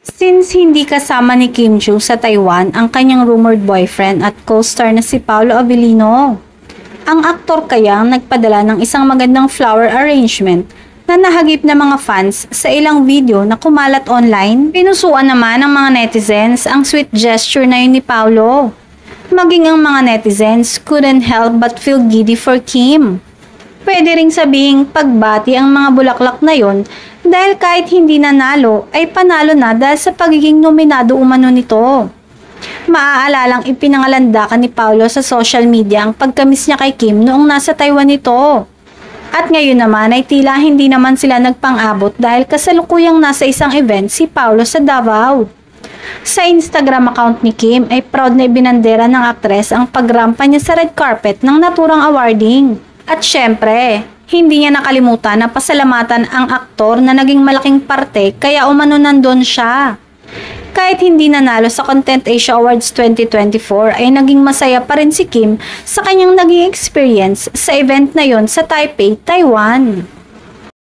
Since hindi kasama ni Kim Joo sa Taiwan ang kanyang rumored boyfriend at co-star na si Paolo Avellino, ang aktor kayang nagpadala ng isang magandang flower arrangement na nahagip ng mga fans sa ilang video na kumalat online. Pinusuan naman ng mga netizens ang sweet gesture na yun ni Paolo. Maging ang mga netizens couldn't help but feel giddy for Kim. Pwede ring sabihing pagbati ang mga bulaklak na yon dahil kahit hindi nanalo ay panalo na dahil sa pagiging nominado umano nito. Maaalalang ipinangalandakan ni Paolo sa social media ang pagkamis niya kay Kim noong nasa Taiwan ito. At ngayon naman ay tila hindi naman sila nagpang-abot dahil kasalukuyang nasa isang event si Paolo sa Davao. Sa Instagram account ni Kim ay proud na ibinandera ng aktres ang pagrampa niya sa red carpet ng naturang awarding. At syempre, hindi niya nakalimutan na pasalamatan ang aktor na naging malaking parte kaya umano nandun siya. Kahit hindi nanalo sa Content Asia Awards 2024 ay naging masaya pa rin si Kim sa kanyang naging experience sa event na yon sa Taipei, Taiwan.